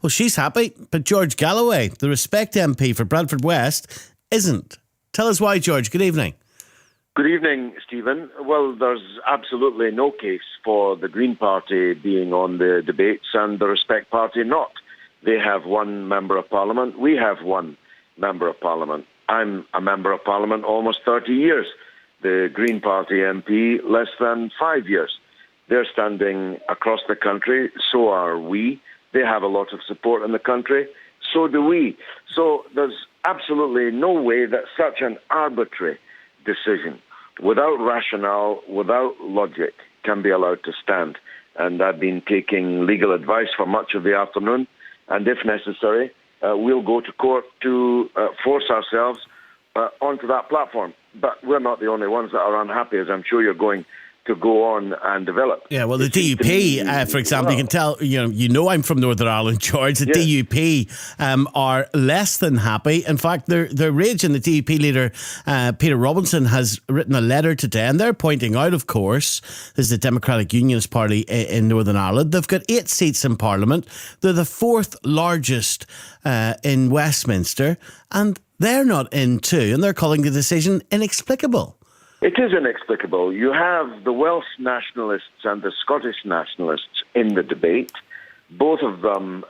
Well, she's happy, but George Galloway, the Respect MP for Bradford West, isn't. Tell us why, George. Good evening. Good evening, Stephen. Well, there's absolutely no case for the Green Party being on the debates and the Respect Party not. They have one Member of Parliament. We have one Member of Parliament. I'm a Member of Parliament almost 30 years. The Green Party MP, less than 5 years. They're standing across the country. So are we. They have a lot of support in the country. So do we. So there's absolutely no way that such an arbitrary decision, without rationale, without logic, can be allowed to stand. And I've been taking legal advice for much of the afternoon, and if necessary, we'll go to court to force ourselves onto that platform. But we're not the only ones that are unhappy, as I'm sure you're going to go on and develop. Yeah, well, the DUP, for example, you can tell, you know I'm from Northern Ireland, George. The DUP are less than happy. In fact, they're raging. The DUP leader, Peter Robinson, has written a letter today, and they're pointing out, of course, there's the Democratic Unionist Party in Northern Ireland. They've got 8 seats in Parliament. They're the 4th largest in Westminster, and they're not in too, and they're calling the decision inexplicable. It is inexplicable. You have the Welsh nationalists and the Scottish nationalists in the debate, both of them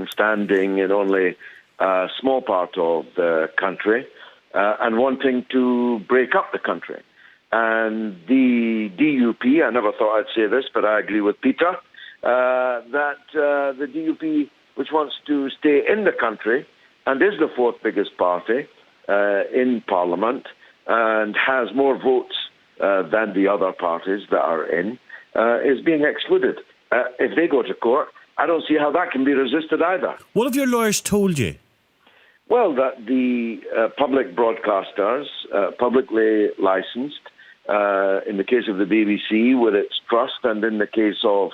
standing in only a small part of the country and wanting to break up the country. And the DUP, I never thought I'd say this, but I agree with Peter, that the DUP, which wants to stay in the country and is the 4th biggest party in Parliament, and has more votes than the other parties that are in, is being excluded. If they go to court, I don't see how that can be resisted either. What have your lawyers told you? Well, that the public broadcasters, publicly licensed, in the case of the BBC with its trust, and in the case of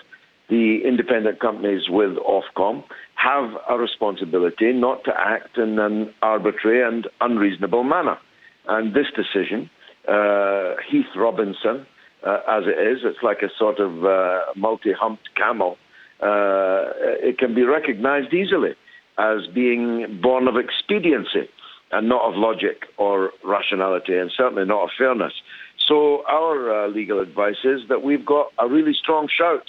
the independent companies with Ofcom, have a responsibility not to act in an arbitrary and unreasonable manner. And this decision, Heath Robinson, as it is, it's like a sort of multi-humped camel. It can be recognised easily as being born of expediency and not of logic or rationality, and certainly not of fairness. So our legal advice is that we've got a really strong shout.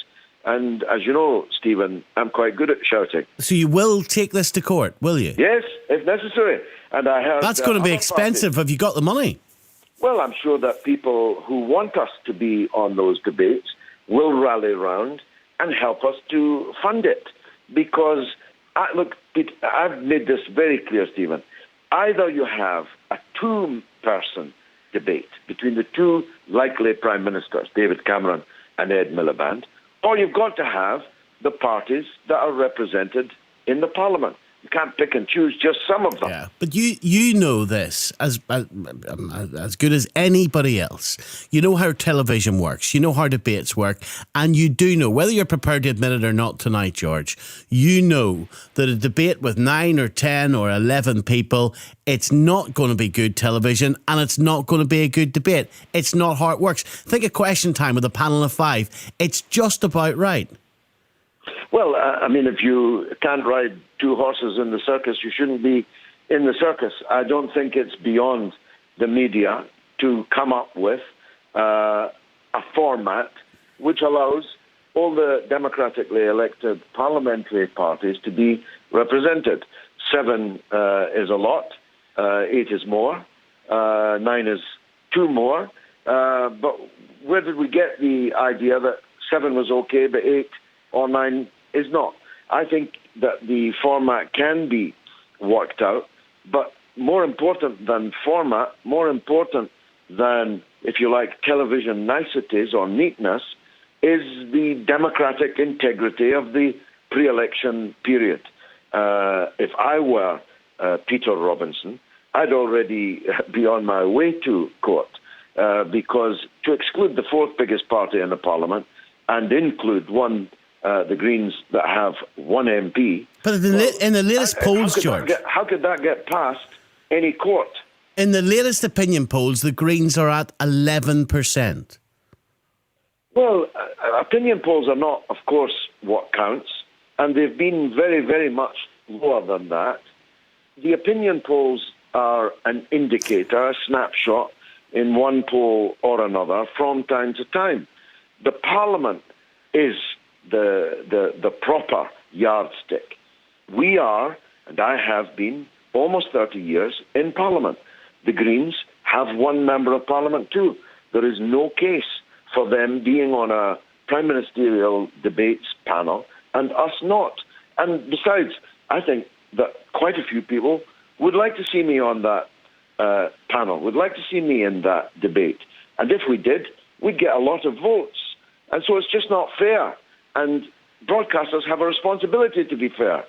And as you know, Stephen, I'm quite good at shouting. So you will take this to court, will you? Yes, if necessary. And I heard that's going to be expensive. Have you got the money? Well, I'm sure that people who want us to be on those debates will rally round and help us to fund it. Because, look, I've made this very clear, Stephen. Either you have a 2-person debate between the 2 likely Prime Ministers, David Cameron and Ed Miliband, or you've got to have the parties that are represented in the Parliament. You can't pick and choose just some of them. Yeah, but you know this as good as anybody else. You know how television works. You know how debates work. And you do know, whether you're prepared to admit it or not tonight, George, you know that a debate with 9 or 10 or 11 people, it's not going to be good television, and it's not going to be a good debate. It's not how it works. Think of Question Time with a panel of 5. It's just about right. Well, I mean, if you can't ride 2 horses in the circus, you shouldn't be in the circus. I don't think it's beyond the media to come up with a format which allows all the democratically elected parliamentary parties to be represented. 7 is a lot, 8 is more, 9 is 2 more. But where did we get the idea that 7 was okay, but 8 or 9 is not? I think that the format can be worked out, but more important than format, more important than, if you like, television niceties or neatness, is the democratic integrity of the pre-election period. If I were Peter Robinson, I'd already be on my way to court, because to exclude the 4th biggest party in the Parliament and include the Greens that have 1 MP. But in the latest polls, George, how could that get past any court? In the latest opinion polls, the Greens are at 11%. Well, opinion polls are not, of course, what counts. and they've been very, very much lower than that. The opinion polls are an indicator, a snapshot in one poll or another from time to time. The Parliament is the proper yardstick. We are, and I have been, almost 30 years in Parliament. The Greens have one member of Parliament too. There is no case for them being on a prime ministerial debates panel and us not. And besides, I think that quite a few people would like to see me on that panel, would like to see me in that debate. And if we did, we'd get a lot of votes. And so it's just not fair. And broadcasters have a responsibility to be fair.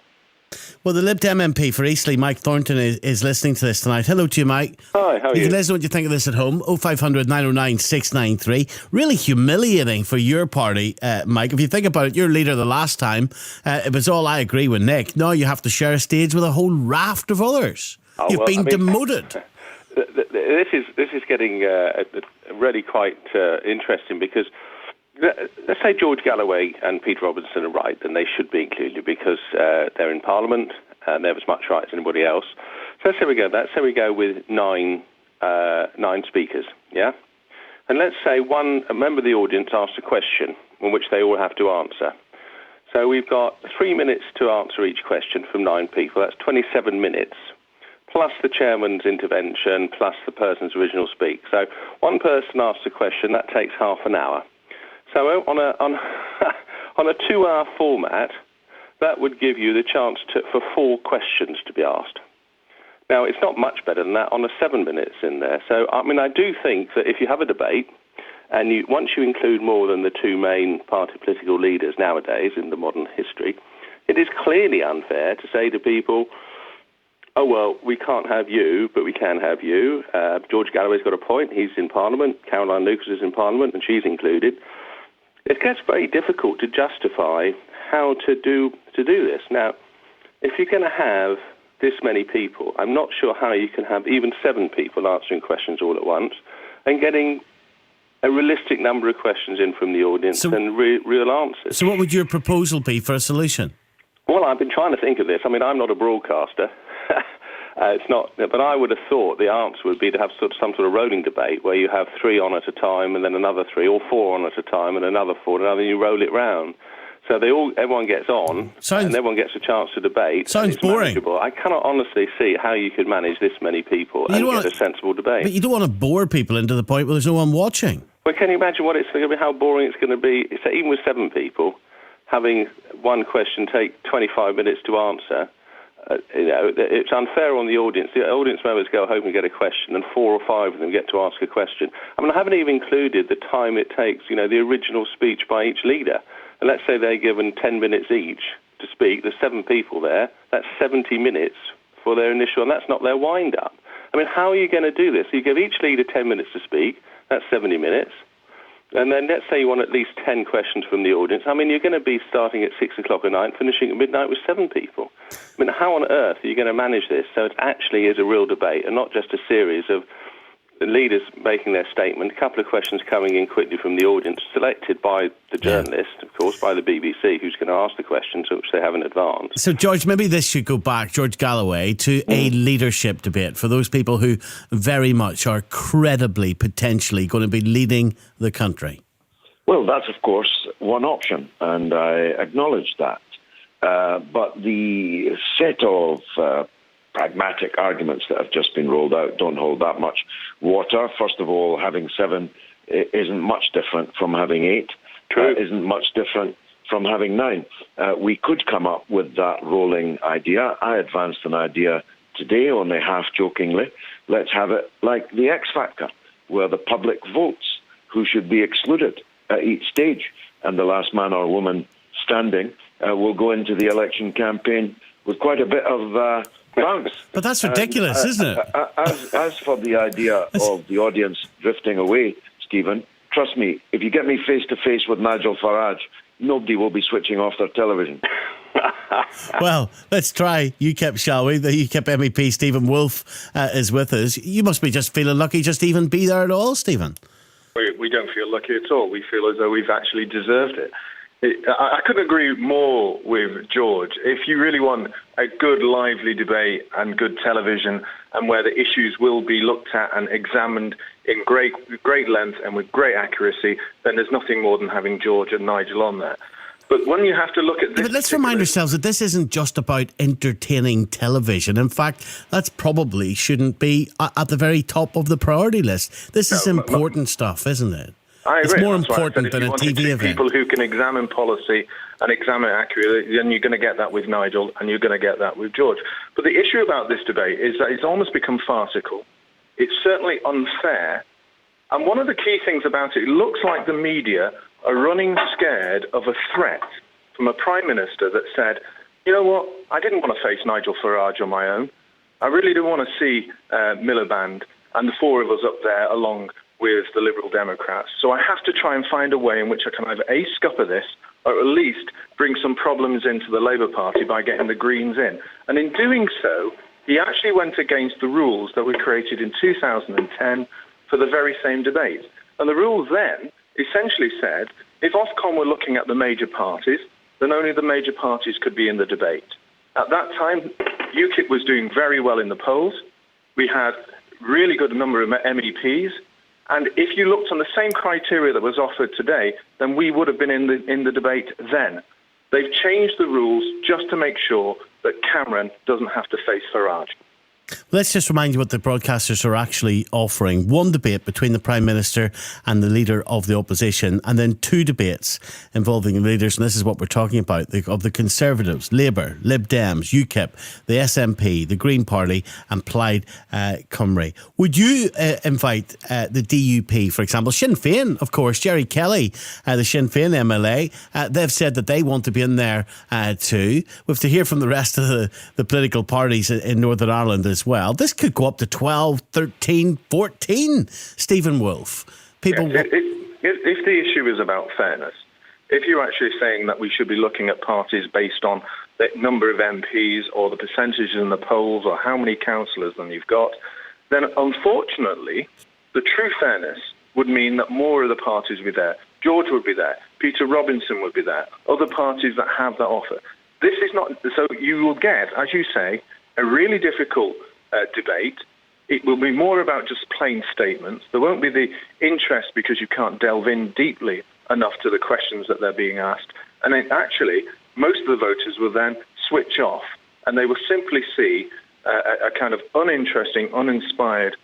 Well, the Lib Dem MP for Eastleigh, Mike Thornton, is listening to this tonight. Hello to you, Mike. Hi, how are you? You can let us know what you think of this at home. 0500 909 693. Really humiliating for your party, Mike. If you think about it, you're leader the last time. It was all I agree with Nick. Now you have to share a stage with a whole raft of others. You've been demoted. This is getting really quite interesting because let's say George Galloway and Peter Robinson are right, then they should be included because they're in Parliament and they have as much right as anybody else. So let's say we go. Let's say we go with nine speakers, yeah. And let's say a member of the audience asks a question on which they all have to answer. So we've got 3 minutes to answer each question from 9 people. That's 27 minutes. Plus the chairman's intervention, plus the person's original speak. So one person asks a question, that takes half an hour. So on a 2-hour format, that would give you the chance for 4 questions to be asked. Now, it's not much better than that on a 7 minutes in there. So, I mean, I do think that if you have a debate, and once you include more than the 2 main party political leaders nowadays in the modern history, it is clearly unfair to say to people, oh, well, we can't have you, but we can have you. George Galloway's got a point. He's in Parliament. Caroline Lucas is in Parliament, and she's included. It gets very difficult to justify how to do this. Now, if you're going to have this many people, I'm not sure how you can have even 7 people answering questions all at once and getting a realistic number of questions in from the audience and real answers. So what would your proposal be for a solution? Well, I've been trying to think of this. I mean, I'm not a broadcaster. It's not, but I would have thought the answer would be to have some sort of rolling debate where you have 3 on at a time and then another 3, or 4 on at a time and another 4, and then you roll it round. So everyone gets on, and everyone gets a chance to debate. Sounds boring. Manageable. I cannot honestly see how you could manage this many people and get a sensible debate. But you don't want to bore people into the point where there's no one watching. Well, can you imagine what it's going to be? How boring it's going to be? So even with 7 people, having one question take 25 minutes to answer. It's unfair on the audience. The audience members go home and get a question, and 4 or 5 of them get to ask a question. I mean, I haven't even included the time it takes, the original speech by each leader. And let's say they're given 10 minutes each to speak. There's 7 people there. That's 70 minutes for their initial, and that's not their wind-up. I mean, how are you going to do this? You give each leader 10 minutes to speak. That's 70 minutes. And then let's say you want at least 10 questions from the audience. I mean, you're going to be starting at 6 o'clock at night, finishing at midnight with 7 people. I mean, how on earth are you going to manage this so it actually is a real debate and not just a series of the leaders making their statement, a couple of questions coming in quickly from the audience, selected by the journalist, of course, by the BBC, who's going to ask the questions which they have in advance. So, George, maybe this should go back, George Galloway, to a leadership debate for those people who very much are credibly, potentially going to be leading the country. Well, that's, of course, one option, and I acknowledge that. But the set of pragmatic arguments that have just been rolled out don't hold that much water. First of all, having 7 isn't much different from having 8. Isn't much different from having 9. We could come up with that rolling idea. I advanced an idea today, only half jokingly. Let's have it like the X Factor, where the public votes who should be excluded at each stage, and the last man or woman standing will go into the election campaign with quite a bit of bounce. But that's ridiculous, isn't it? As for the idea of the audience drifting away, Stephen, trust me, if you get me face-to-face with Nigel Farage, nobody will be switching off their television. Well, let's try UKIP, shall we? The UKIP MEP, Stephen Wolfe, is with us. You must be just feeling lucky just to even be there at all, Stephen. We don't feel lucky at all. We feel as though we've actually deserved it. I couldn't agree more with George. If you really want a good, lively debate and good television, and where the issues will be looked at and examined in great length and with great accuracy, then there's nothing more than having George and Nigel on there. But when you have to look at this... But let's remind ourselves that this isn't just about entertaining television. In fact, that's probably shouldn't be at the very top of the priority list. This is important stuff, isn't it? I agree. It's more That's important than a TV event. People who can examine policy and examine it accurately, then you're going to get that with Nigel and you're going to get that with George. But the issue about this debate is that it's almost become farcical. It's certainly unfair. And one of the key things about it looks like the media are running scared of a threat from a Prime Minister that said, you know what, I didn't want to face Nigel Farage on my own. I really didn't want to see Miliband and the four of us up there along with the Liberal Democrats. So I have to try and find a way in which I can either A, scupper this, or at least bring some problems into the Labour Party by getting the Greens in. And in doing so, he actually went against the rules that were created in 2010 for the very same debate. And the rules then essentially said, if Ofcom were looking at the major parties, then only the major parties could be in the debate. At that time, UKIP was doing very well in the polls. We had really good number of MEPs. And if you looked on the same criteria that was offered today, then we would have been in the debate then. They've changed the rules just to make sure that Cameron doesn't have to face Farage. Let's just remind you what the broadcasters are actually offering. One debate between the Prime Minister and the Leader of the Opposition, and then two debates involving the leaders, and this is what we're talking about, of the Conservatives, Labour, Lib Dems, UKIP, the SNP, the Green Party and Plaid Cymru. Would you invite the DUP, for example? Sinn Féin, of course, Jerry Kelly, the Sinn Féin MLA, they've said that they want to be in there too. We have to hear from the rest of the political parties in Northern Ireland as well. This could go up to 12, 13, 14, Stephen Wolfe. People. Yes, if the issue is about fairness, if you're actually saying that we should be looking at parties based on the number of MPs or the percentages in the polls or how many councillors you've got, then unfortunately, the true fairness would mean that more of the parties would be there. George would be there. Peter Robinson would be there. Other parties that have that offer. This is not... So you will get, as you say, a really difficult debate. It will be more about just plain statements. There won't be the interest because you can't delve in deeply enough to the questions that they're being asked. And then actually, most of the voters will then switch off and they will simply see a kind of uninteresting, uninspired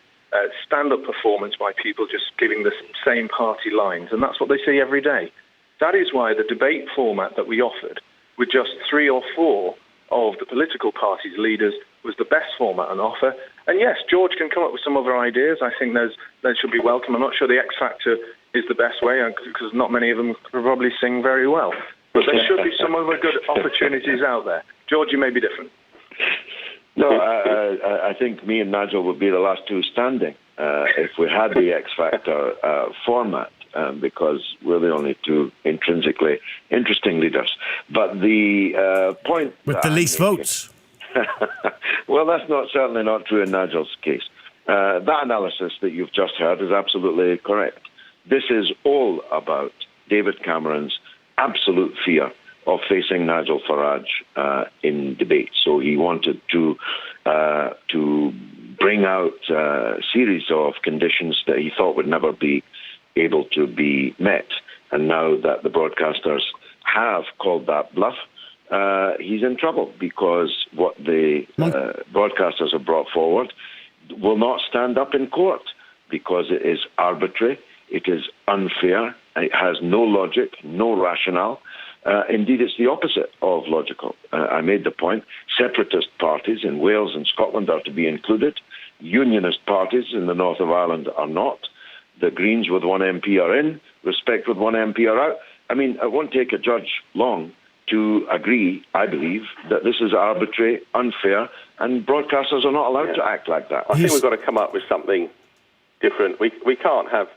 stand-up performance by people just giving the same party lines. And that's what they see every day. That is why the debate format that we offered, with just 3 or 4 of the political parties' leaders, was the best format on offer. And yes, George can come up with some other ideas. I think they should be welcome. I'm not sure the X Factor is the best way, because not many of them could probably sing very well. But there should be some other good opportunities out there. George, you may be different. No, I think me and Nigel would be the last two standing if we had the X Factor format. Because we're the only two intrinsically interesting leaders. But the point... With the least votes. Well, that's certainly not true in Nigel's case. That analysis that you've just heard is absolutely correct. This is all about David Cameron's absolute fear of facing Nigel Farage in debate. So he wanted to bring out a series of conditions that he thought would never be able to be met. And now that the broadcasters have called that bluff, he's in trouble, because what the broadcasters have brought forward will not stand up in court, because it is arbitrary, it is unfair, it has no logic, no rationale. Indeed, it's the opposite of logical. I made the point, separatist parties in Wales and Scotland are to be included. Unionist parties in the north of Ireland are not. The Greens with 1 MP are in, Respect with 1 MP are out. I mean, it won't take a judge long to agree, I believe, that this is arbitrary, unfair, and broadcasters are not allowed to act like that. I think we've got to come up with something different. We can't have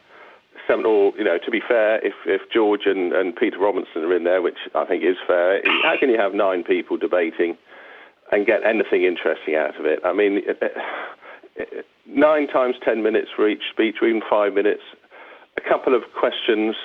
some, or, to be fair, if George and Peter Robinson are in there, which I think is fair, how can you have 9 people debating and get anything interesting out of it? I mean, 9 times 10 minutes for each speech, or even 5 minutes, a couple of questions,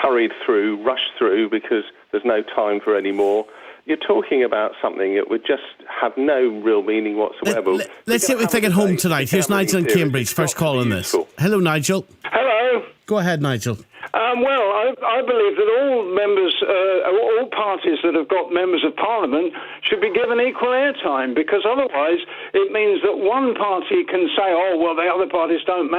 hurried through, rushed through because there's no time for any more. You're talking about something that would just have no real meaning whatsoever. Let's see what we think at home tonight. Here's Nigel in Cambridge, first call on this. Hello, Nigel. Hello. Go ahead, Nigel. Well, I believe that all parties that have got members of parliament should be given equal airtime, because otherwise it means that one party can say, oh, well, the other parties don't matter.